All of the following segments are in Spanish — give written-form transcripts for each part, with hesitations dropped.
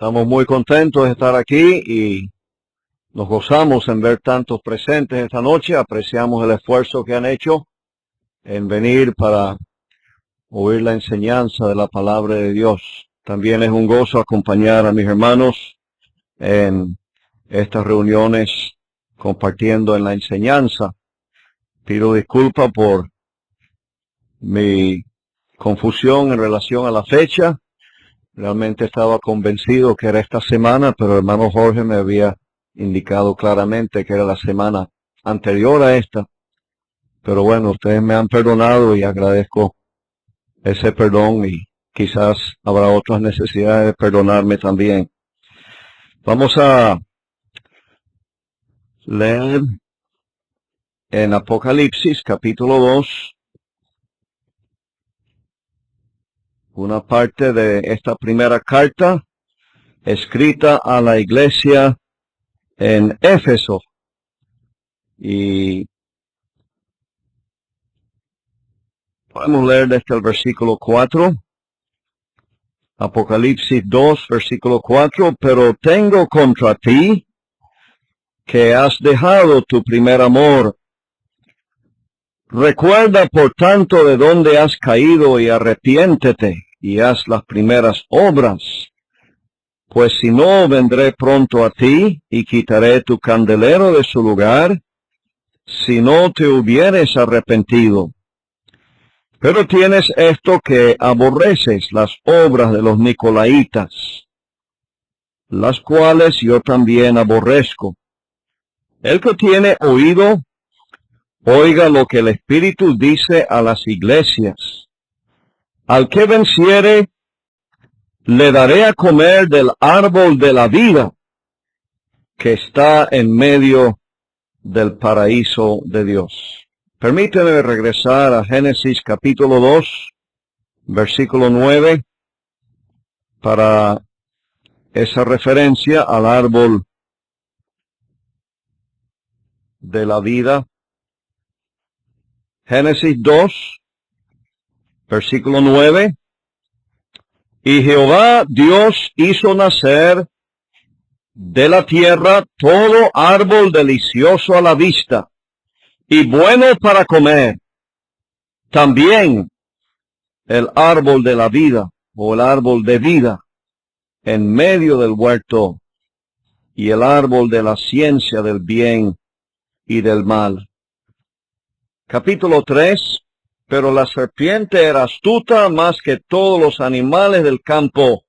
Estamos muy contentos de estar aquí y nos gozamos en ver tantos presentes esta noche. Apreciamos el esfuerzo que han hecho en venir para oír la enseñanza de la palabra de Dios. También es un gozo acompañar a mis hermanos en estas reuniones compartiendo en la enseñanza. Pido disculpas por mi confusión en relación a la fecha. Realmente estaba convencido que era esta semana, pero el hermano Jorge me había indicado claramente que era la semana anterior a esta. Pero bueno, ustedes me han perdonado y agradezco ese perdón y quizás habrá otras necesidades de perdonarme también. Vamos a leer en Apocalipsis capítulo 2. Una parte de esta primera carta escrita a la iglesia en Éfeso. Y podemos leer desde el versículo 4. Apocalipsis 2, versículo 4. Pero tengo contra ti que has dejado tu primer amor. Recuerda por tanto de dónde has caído y arrepiéntete y haz las primeras obras. Pues si no, vendré pronto a ti y quitaré tu candelero de su lugar, si no te hubieres arrepentido. Pero tienes esto que aborreces, las obras de los nicolaitas, las cuales yo también aborrezco. El que tiene oído, oiga lo que el Espíritu dice a las iglesias. Al que venciere, le daré a comer del árbol de la vida, que está en medio del paraíso de Dios. Permíteme regresar a Génesis capítulo 2, versículo 9, para esa referencia al árbol de la vida. Génesis 2, versículo 9. Y Jehová Dios hizo nacer de la tierra todo árbol delicioso a la vista y bueno para comer. También el árbol de la vida o el árbol de vida en medio del huerto y el árbol de la ciencia del bien y del mal. Capítulo 3. Pero la serpiente era astuta más que todos los animales del campo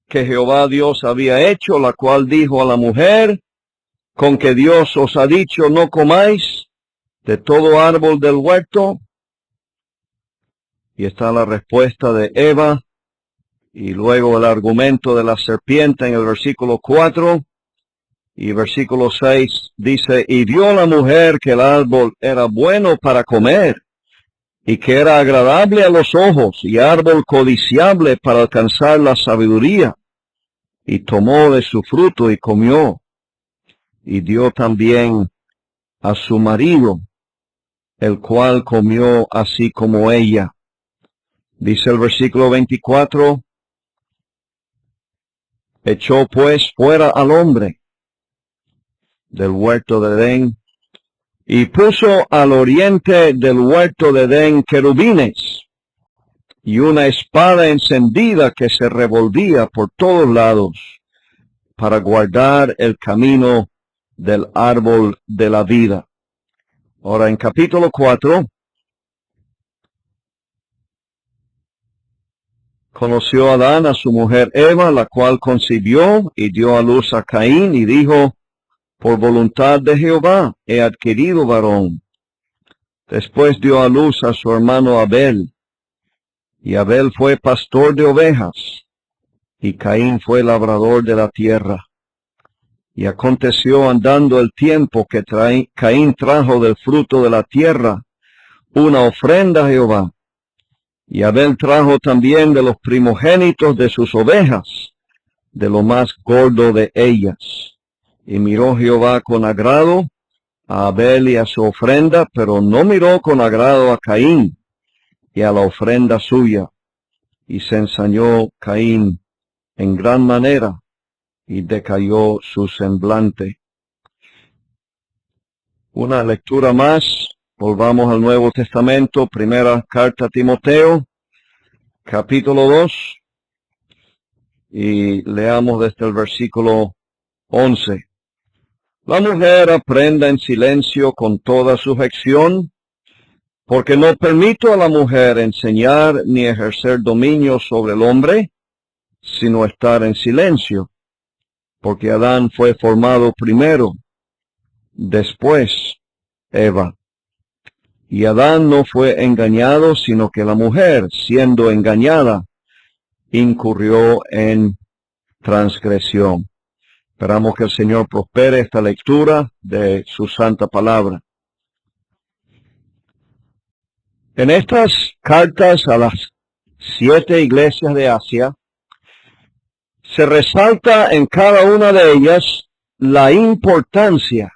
que Jehová Dios había hecho, la cual dijo a la mujer, con que Dios os ha dicho, no comáis de todo árbol del huerto. Y está la respuesta de Eva, y luego el argumento de la serpiente en el versículo 4, y versículo 6 dice, y vio la mujer que el árbol era bueno para comer, y que era agradable a los ojos, y árbol codiciable para alcanzar la sabiduría. Y tomó de su fruto y comió, y dio también a su marido, el cual comió así como ella. Dice el versículo 24, echó pues fuera al hombre del huerto de Edén, y puso al oriente del huerto de Edén querubines, y una espada encendida que se revolvía por todos lados, para guardar el camino del árbol de la vida. Ahora en capítulo 4, conoció Adán a su mujer Eva, la cual concibió y dio a luz a Caín, y dijo, por voluntad de Jehová he adquirido varón. Después dio a luz a su hermano Abel, y Abel fue pastor de ovejas, y Caín fue labrador de la tierra. Y aconteció andando el tiempo que Caín trajo del fruto de la tierra una ofrenda a Jehová, y Abel trajo también de los primogénitos de sus ovejas, de lo más gordo de ellas. Y miró Jehová con agrado a Abel y a su ofrenda, pero no miró con agrado a Caín y a la ofrenda suya. Y se ensañó Caín en gran manera y decayó su semblante. Una lectura más. Volvamos al Nuevo Testamento, primera carta a Timoteo, capítulo 2, y leamos desde el versículo 11. La mujer aprenda en silencio con toda sujeción, porque no permito a la mujer enseñar ni ejercer dominio sobre el hombre, sino estar en silencio, porque Adán fue formado primero, después Eva. Y Adán no fue engañado, sino que la mujer, siendo engañada, incurrió en transgresión. Esperamos que el Señor prospere esta lectura de su santa palabra. En estas cartas a las 7 iglesias de Asia, se resalta en cada una de ellas la importancia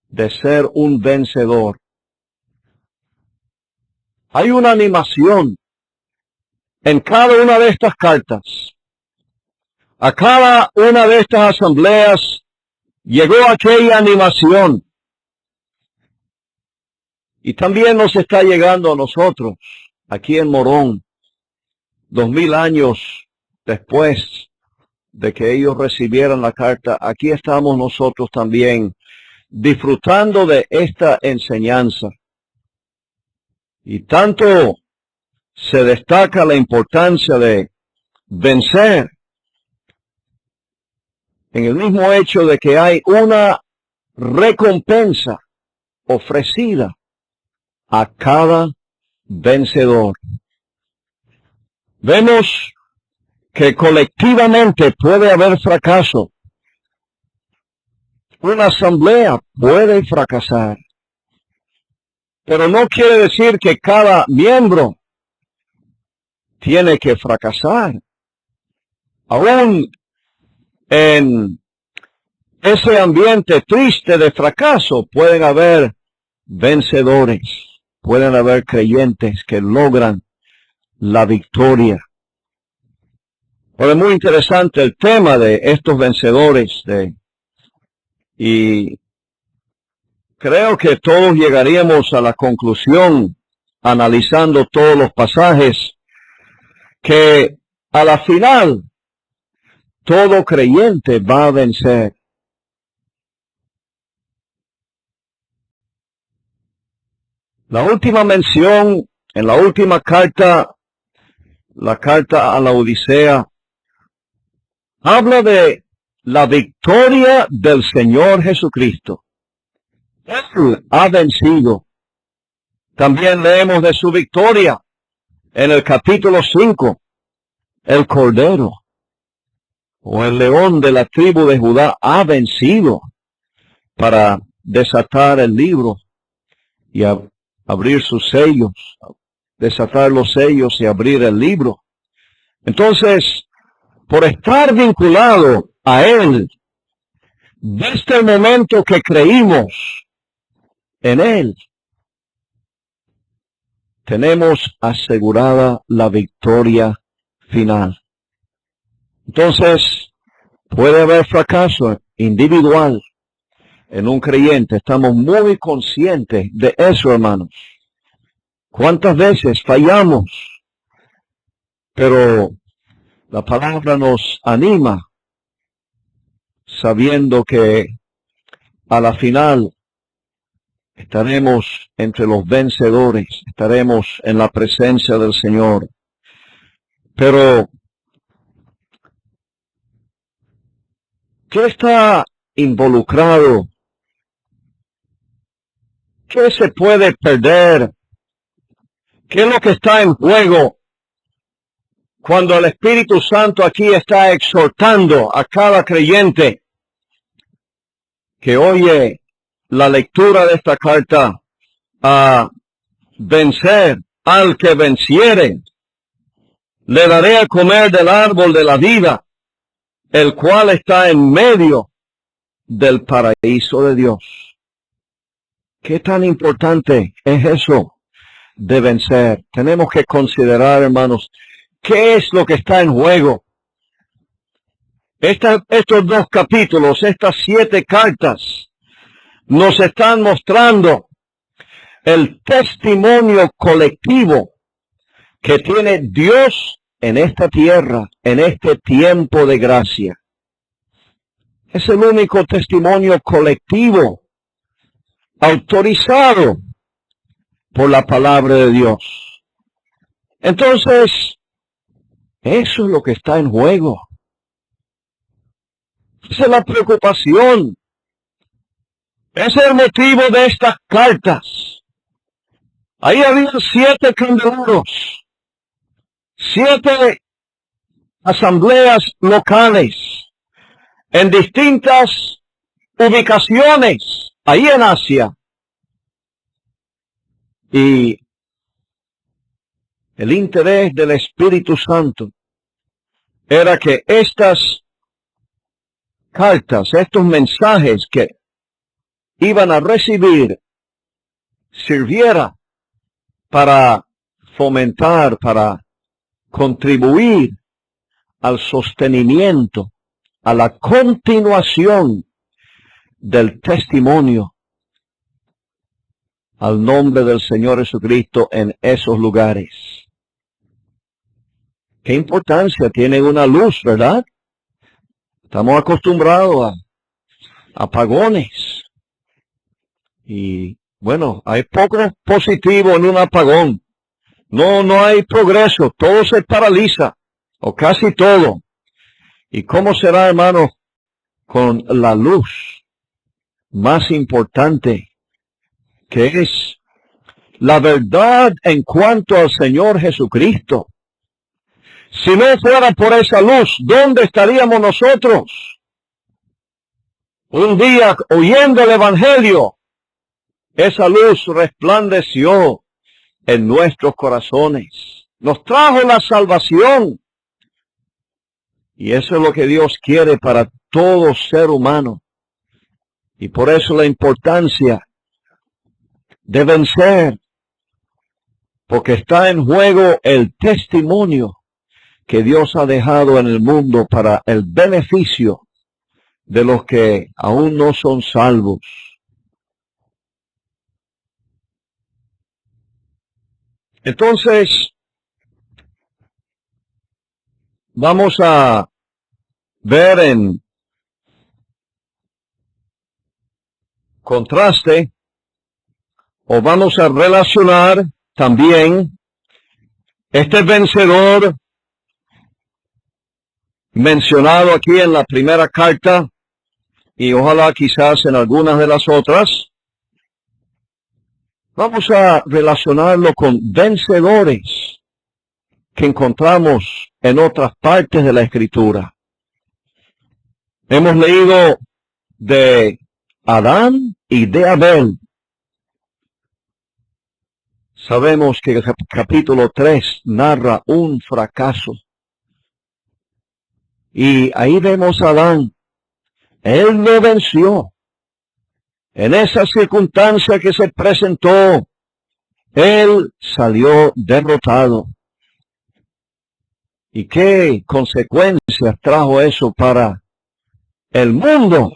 de ser un vencedor. Hay una animación en cada una de estas cartas. A cada una de estas asambleas llegó aquella animación. Y también nos está llegando a nosotros, aquí en Morón, 2000 años después de que ellos recibieran la carta. Aquí estamos nosotros también disfrutando de esta enseñanza. Y tanto se destaca la importancia de vencer en el mismo hecho de que hay una recompensa ofrecida a cada vencedor. Vemos que colectivamente puede haber fracaso. Una asamblea puede fracasar. Pero no quiere decir que cada miembro tiene que fracasar. Aún en ese ambiente triste de fracaso pueden haber vencedores, pueden haber creyentes que logran la victoria. Pero es muy interesante el tema de estos vencedores y creo que todos llegaríamos a la conclusión, analizando todos los pasajes, que a la final todo creyente va a vencer. La última mención en la última carta, la carta a la Odisea, habla de la victoria del Señor Jesucristo. Él ha vencido. También leemos de su victoria en el capítulo 5. El Cordero, o el león de la tribu de Judá, ha vencido para desatar el libro y abrir sus sellos, desatar los sellos y abrir el libro. Entonces, por estar vinculado a Él, desde el momento que creímos en Él, tenemos asegurada la victoria final. Entonces, puede haber fracaso individual en un creyente. Estamos muy conscientes de eso, hermanos. ¿Cuántas veces fallamos? Pero la palabra nos anima, sabiendo que a la final estaremos entre los vencedores, estaremos en la presencia del Señor. Pero, ¿qué está involucrado? ¿Qué se puede perder? ¿Qué es lo que está en juego cuando el Espíritu Santo aquí está exhortando a cada creyente que oye la lectura de esta carta a vencer? Al que venciere, le daré a comer del árbol de la vida, el cual está en medio del paraíso de Dios. ¿Qué tan importante es eso de vencer? Tenemos que considerar, hermanos, qué es lo que está en juego. Estos dos capítulos, estas 7 cartas, nos están mostrando el testimonio colectivo que tiene Dios en esta tierra, en este tiempo de gracia. Es el único testimonio colectivo autorizado por la palabra de Dios. Entonces, eso es lo que está en juego. Esa es la preocupación. Ese es el motivo de estas cartas. Ahí había 7 candelabros, 7 asambleas locales en distintas ubicaciones, ahí en Asia. Y el interés del Espíritu Santo era que estas cartas, estos mensajes que iban a recibir, sirviera para fomentar, para contribuir al sostenimiento, a la continuación del testimonio al nombre del Señor Jesucristo en esos lugares. ¿Qué importancia tiene una luz, verdad? Estamos acostumbrados a apagones. Y bueno, hay poco positivo en un apagón. No hay progreso, todo se paraliza, o casi todo. ¿Y cómo será, hermano, con la luz más importante, que es la verdad en cuanto al Señor Jesucristo? Si no fuera por esa luz, ¿dónde estaríamos nosotros? Un día, oyendo el Evangelio, esa luz resplandeció en nuestros corazones. Nos trajo la salvación. Y eso es lo que Dios quiere para todo ser humano. Y por eso la importancia de vencer, porque está en juego el testimonio que Dios ha dejado en el mundo para el beneficio de los que aún no son salvos. Entonces, vamos a ver en contraste, o vamos a relacionar también este vencedor mencionado aquí en la primera carta, y ojalá quizás en algunas de las otras. Vamos a relacionarlo con vencedores que encontramos en otras partes de la Escritura. Hemos leído de Adán y de Abel. Sabemos que el capítulo 3 narra un fracaso. Y ahí vemos a Adán. Él no venció. En esa circunstancia que se presentó, él salió derrotado. ¿Y qué consecuencias trajo eso para el mundo?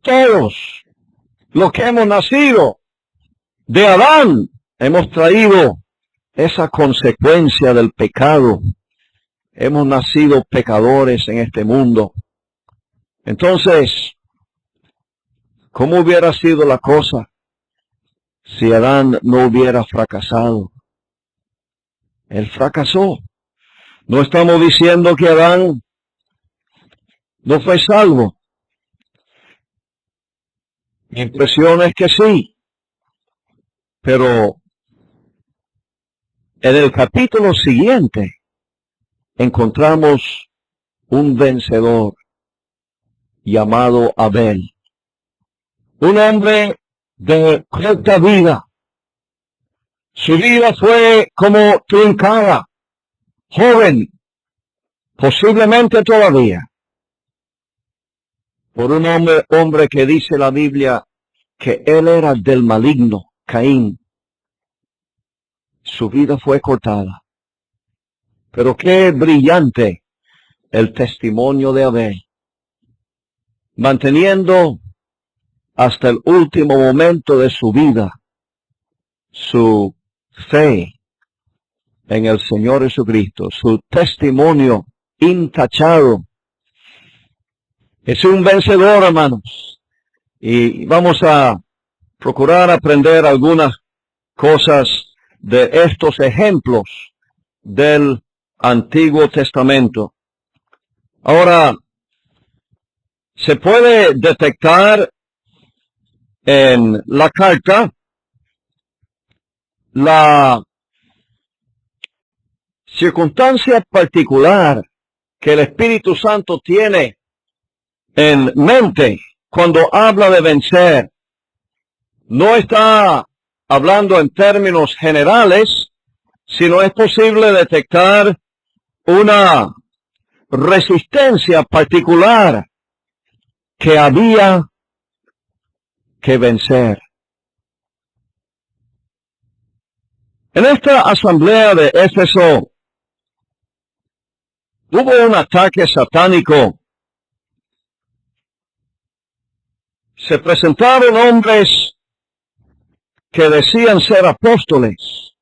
Todos los que hemos nacido de Adán hemos traído esa consecuencia del pecado. Hemos nacido pecadores en este mundo. Entonces, ¿cómo hubiera sido la cosa si Adán no hubiera fracasado? Él fracasó. No estamos diciendo que Adán no fue salvo. Mi impresión es que sí. Pero en el capítulo siguiente encontramos un vencedor llamado Abel. Un hombre de corta vida. Su vida fue como truncada, joven, posiblemente todavía, por un hombre que dice la Biblia que él era del maligno, Caín. Su vida fue cortada. Pero qué brillante el testimonio de Abel, manteniendo hasta el último momento de su vida su fe en el Señor Jesucristo, su testimonio intachado. Es un vencedor, hermanos, y vamos a procurar aprender algunas cosas de estos ejemplos del Antiguo Testamento. Ahora, se puede detectar en la carta la circunstancia particular que el Espíritu Santo tiene en mente cuando habla de vencer. No está hablando en términos generales, sino es posible detectar una resistencia particular que había que vencer. En esta asamblea de Éfeso hubo un ataque satánico. Se presentaron hombres que decían ser apóstoles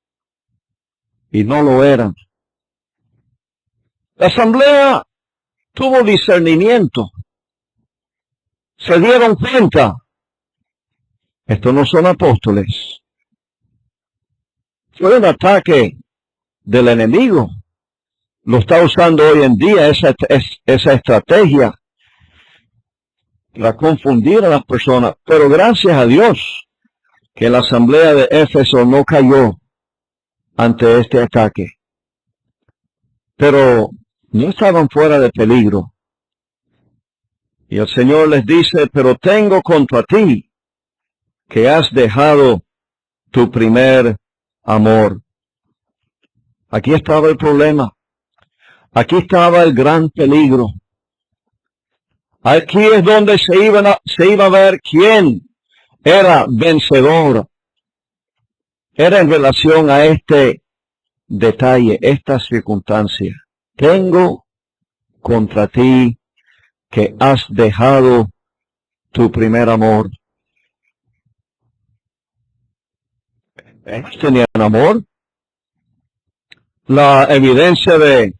y no lo eran. La asamblea tuvo discernimiento. Se dieron cuenta, estos no son apóstoles. Fue un ataque del enemigo. Lo está usando hoy en día esa estrategia para confundir a las personas. Pero gracias a Dios que la asamblea de Éfeso no cayó ante este ataque. Pero no estaban fuera de peligro. Y el Señor les dice, pero tengo contra ti que has dejado tu primer amor. Aquí estaba el problema. Aquí estaba el gran peligro. Aquí es donde se iba a ver quién era vencedor. Era en relación a este detalle, esta circunstancia. Tengo contra ti que has dejado tu primer amor. ¿Ellos tenían amor? La evidencia de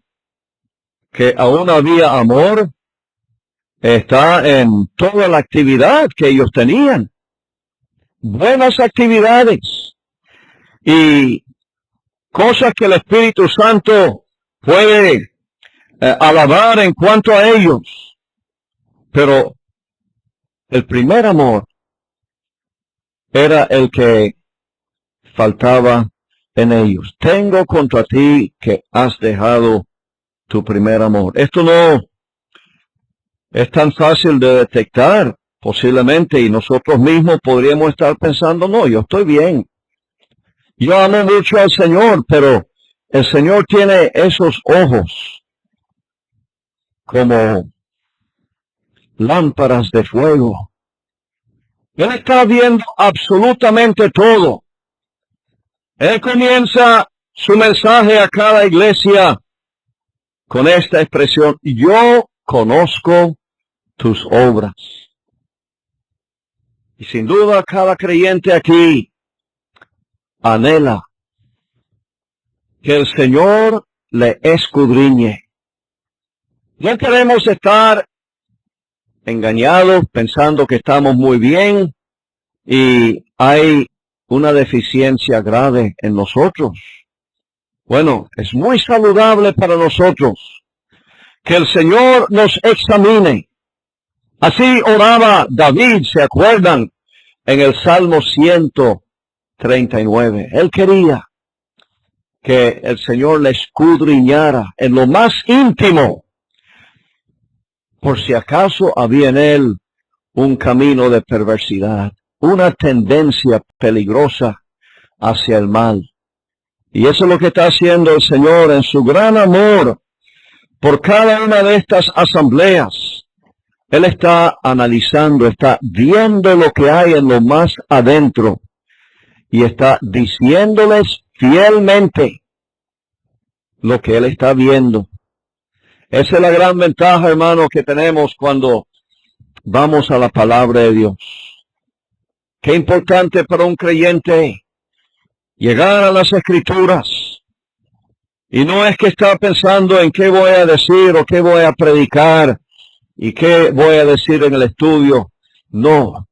que aún había amor está en toda la actividad que ellos tenían. Buenas actividades y cosas que el Espíritu Santo puede alabar en cuanto a ellos. Pero el primer amor era el que faltaba en ellos. Tengo contra ti que has dejado tu primer amor. Esto no es tan fácil de detectar, posiblemente, y nosotros mismos podríamos estar pensando, no, yo estoy bien. Yo amo mucho al Señor, pero el Señor tiene esos ojos como lámparas de fuego. Él está viendo absolutamente todo. Él comienza su mensaje a cada iglesia con esta expresión, yo conozco tus obras. Y sin duda cada creyente aquí anhela que el Señor le escudriñe. No queremos estar engañados pensando que estamos muy bien y hay una deficiencia grave en nosotros. Bueno, es muy saludable para nosotros que el Señor nos examine. Así oraba David, ¿se acuerdan? En el Salmo 139. Él quería que el Señor le escudriñara en lo más íntimo, por si acaso había en él un camino de perversidad, una tendencia peligrosa hacia el mal. Y eso es lo que está haciendo el Señor en su gran amor por cada una de estas asambleas. Él está analizando, está viendo lo que hay en lo más adentro y está diciéndoles fielmente lo que Él está viendo. Esa es la gran ventaja, hermano, que tenemos cuando vamos a la palabra de Dios. Qué importante para un creyente llegar a las Escrituras. Y no es que está pensando en qué voy a decir o qué voy a predicar y qué voy a decir en el estudio. No.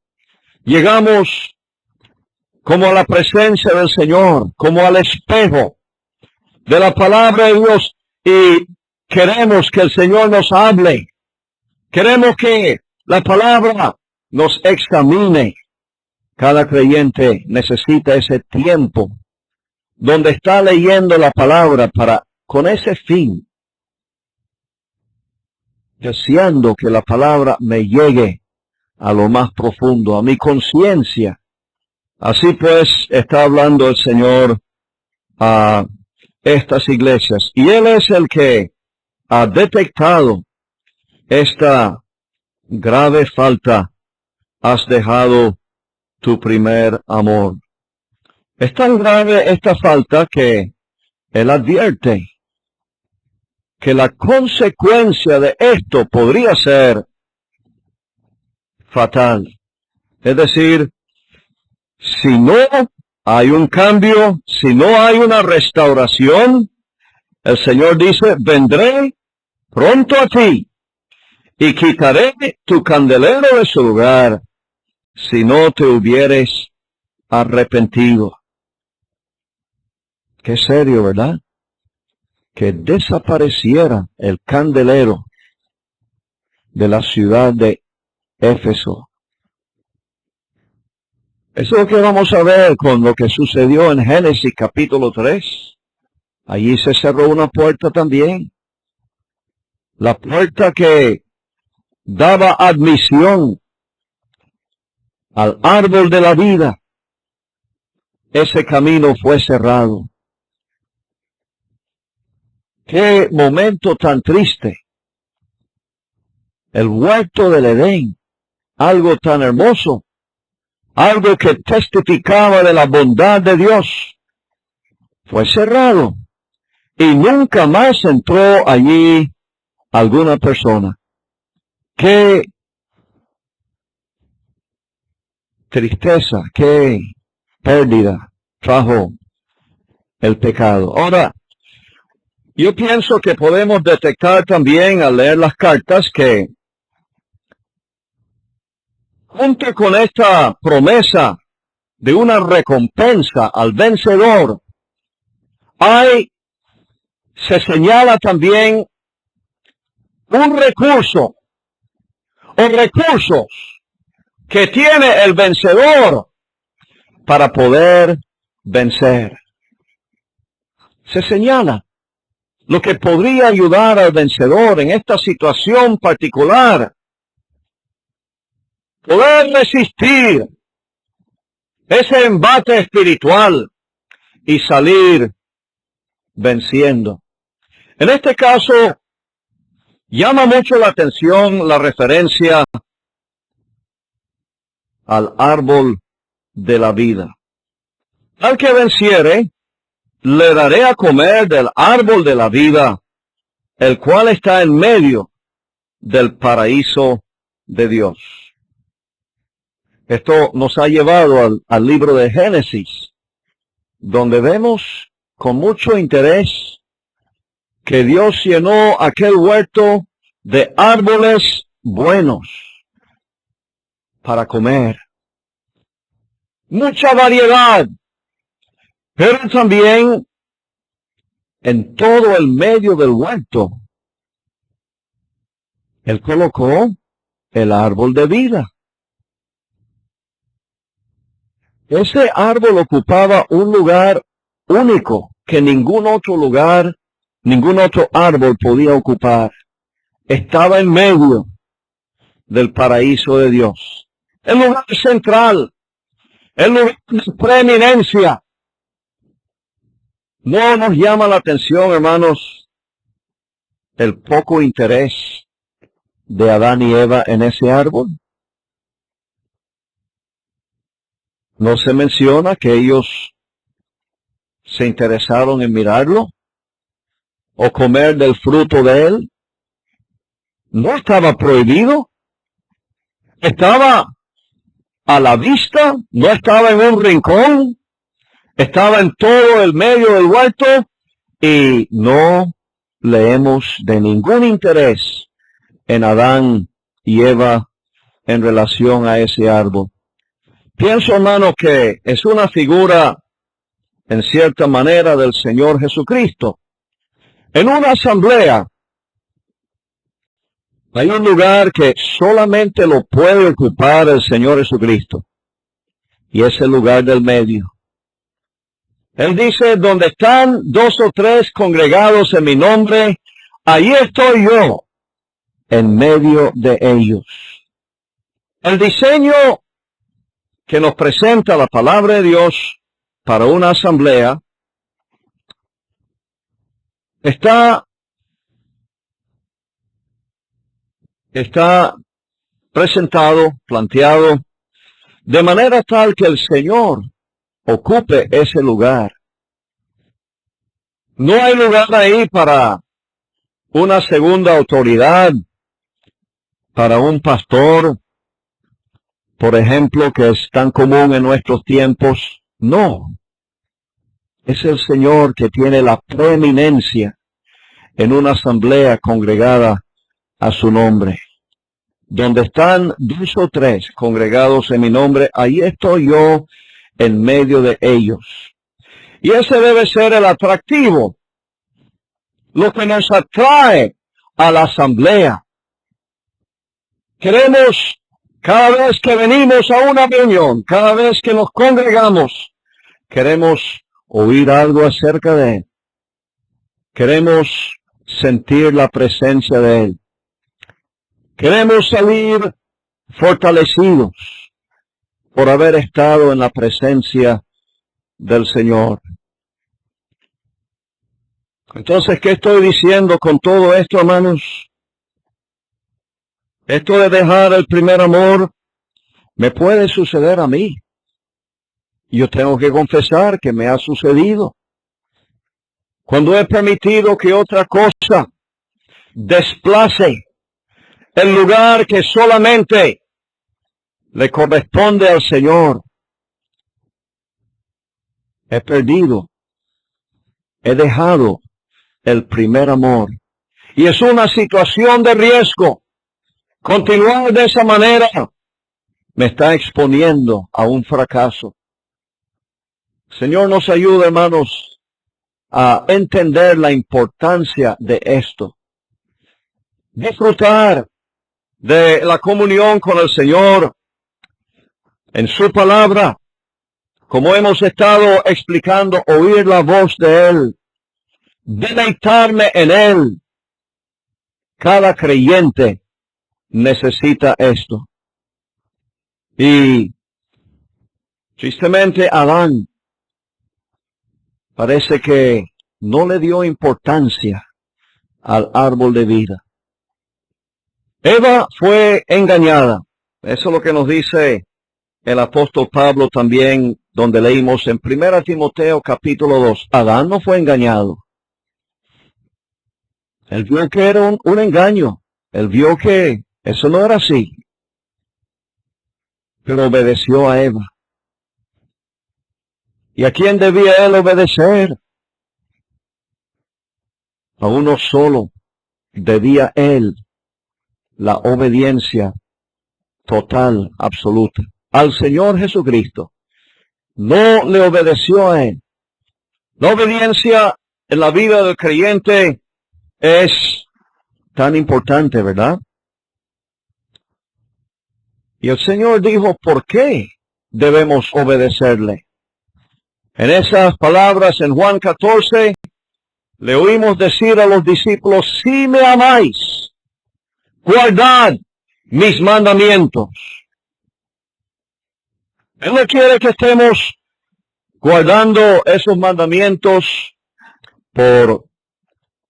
Llegamos como a la presencia del Señor, como al espejo de la palabra de Dios y queremos que el Señor nos hable. Queremos que la palabra nos examine. Cada creyente necesita ese tiempo donde está leyendo la palabra con ese fin, deseando que la palabra me llegue a lo más profundo, a mi conciencia. Así pues, está hablando el Señor a estas iglesias. Y Él es el que ha detectado esta grave falta. Has dejado tu primer amor. Es tan grave esta falta que Él advierte que la consecuencia de esto podría ser fatal. Es decir, si no hay un cambio, si no hay una restauración, el Señor dice, vendré pronto a ti y quitaré tu candelero de su lugar si no te hubieres arrepentido. Qué serio, ¿verdad? Que desapareciera el candelero de la ciudad de Éfeso. Eso es lo que vamos a ver con lo que sucedió en Génesis capítulo 3. Allí se cerró una puerta también. La puerta que daba admisión al árbol de la vida. Ese camino fue cerrado. Qué momento tan triste. El huerto del Edén, algo tan hermoso, algo que testificaba de la bondad de Dios, fue cerrado y nunca más entró allí alguna persona. Qué tristeza, qué pérdida trajo el pecado. Ahora, yo pienso que podemos detectar también al leer las cartas que junto con esta promesa de una recompensa al vencedor, se señala también un recurso o recursos que tiene el vencedor para poder vencer. Se señala lo que podría ayudar al vencedor en esta situación particular. Poder resistir ese embate espiritual y salir venciendo. En este caso, llama mucho la atención la referencia al árbol de la vida. Al que venciere, le daré a comer del árbol de la vida, el cual está en medio del paraíso de Dios. Esto nos ha llevado al libro de Génesis, donde vemos con mucho interés que Dios llenó aquel huerto de árboles buenos para comer. Mucha variedad, pero también en todo el medio del huerto, Él colocó el árbol de vida. Ese árbol ocupaba un lugar único que ningún otro lugar, ningún otro árbol podía ocupar. Estaba en medio del paraíso de Dios. El lugar central, el lugar de preeminencia. ¿No nos llama la atención, hermanos, el poco interés de Adán y Eva en ese árbol? No se menciona que ellos se interesaron en mirarlo o comer del fruto de él. no estaba prohibido, estaba a la vista, no estaba en un rincón, estaba en todo el medio del huerto y no leemos de ningún interés en Adán y Eva en relación a ese árbol. Pienso, hermano, que es una figura, en cierta manera, del Señor Jesucristo. En una asamblea hay un lugar que solamente lo puede ocupar el Señor Jesucristo, y es el lugar del medio. Él dice, donde están 2 o 3 congregados en mi nombre, ahí estoy yo, en medio de ellos. El diseño que nos presenta la palabra de Dios para una asamblea está presentado, planteado, de manera tal que el Señor ocupe ese lugar. No hay lugar ahí para una segunda autoridad, para un pastor, por ejemplo, que es tan común en nuestros tiempos. No. Es el Señor que tiene la preeminencia en una asamblea congregada a su nombre. Donde están 2 o 3 congregados en mi nombre, ahí estoy yo en medio de ellos. Y ese debe ser el atractivo, lo que nos atrae a la asamblea. Queremos, cada vez que venimos a una reunión, cada vez que nos congregamos, queremos oír algo acerca de Él. Queremos sentir la presencia de Él. Queremos salir fortalecidos por haber estado en la presencia del Señor. Entonces, ¿qué estoy diciendo con todo esto, hermanos? Esto de dejar el primer amor me puede suceder a mí. Yo tengo que confesar que me ha sucedido. Cuando he permitido que otra cosa desplace el lugar que solamente le corresponde al Señor, he perdido, he dejado el primer amor. Y es una situación de riesgo. Continuar de esa manera me está exponiendo a un fracaso. Señor, nos ayude, hermanos, a entender la importancia de esto. Disfrutar de la comunión con el Señor en su palabra, como hemos estado explicando, oír la voz de Él, deleitarme en Él. Cada creyente necesita esto. Y tristemente Adán parece que no le dio importancia al árbol de vida. Eva fue engañada. Eso es lo que nos dice el apóstol Pablo también, donde leímos en 1 Timoteo capítulo 2. Adán no fue engañado. Él vio que era un engaño. Él vio que eso no era así. Pero obedeció a Eva. ¿Y a quién debía él obedecer? A uno solo debía él la obediencia total, absoluta, al Señor Jesucristo. No le obedeció a Él. La obediencia en la vida del creyente es tan importante, ¿verdad? Y el Señor dijo, ¿por qué debemos obedecerle? En esas palabras, en Juan 14, le oímos decir a los discípulos, si me amáis, guardad mis mandamientos. Él no quiere que estemos guardando esos mandamientos por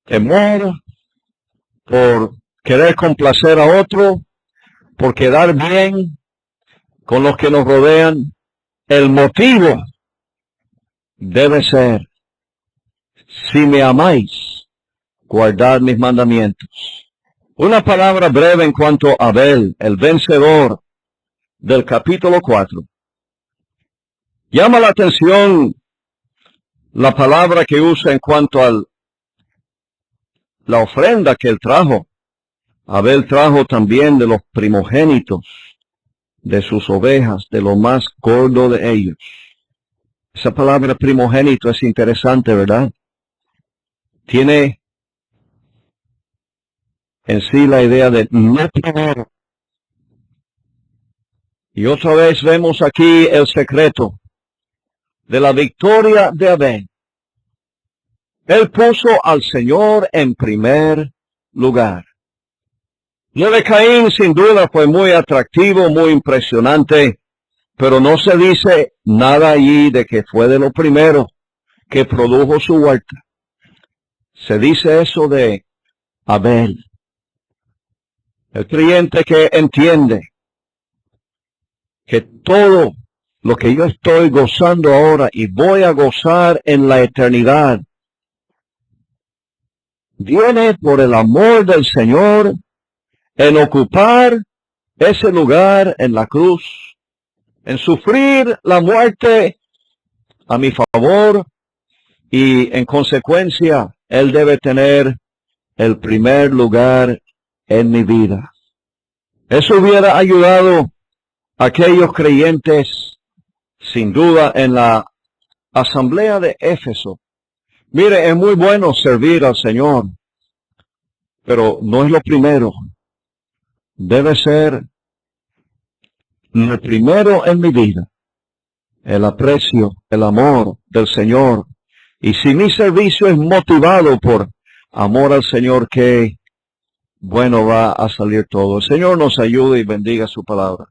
temor, por querer complacer a otro, por quedar bien con los que nos rodean. El motivo debe ser, si me amáis, guardad mis mandamientos. Una palabra breve en cuanto a Abel, el vencedor del capítulo 4. Llama la atención la palabra que usa en cuanto a la ofrenda que él trajo. Abel trajo también de los primogénitos de sus ovejas, de lo más gordo de ellos. Esa palabra primogénito es interesante, ¿verdad? Tiene en sí la idea de no primero. Y otra vez vemos aquí el secreto de la victoria de Abel. Él puso al Señor en primer lugar. Lo de Caín sin duda fue muy atractivo, muy impresionante, pero no se dice nada allí de que fue de lo primero que produjo su huerta. Se dice eso de Abel. El creyente que entiende que todo lo que yo estoy gozando ahora y voy a gozar en la eternidad viene por el amor del Señor en ocupar ese lugar en la cruz, en sufrir la muerte a mi favor, y en consecuencia Él debe tener el primer lugar en mi vida. Eso hubiera ayudado a aquellos creyentes, sin duda, en la asamblea de Éfeso. Mire, es muy bueno servir al Señor, pero no es lo primero. Debe ser lo primero en mi vida, el aprecio, el amor del Señor. Y si mi servicio es motivado por amor al Señor, qué bueno va a salir todo. El Señor nos ayude y bendiga su palabra.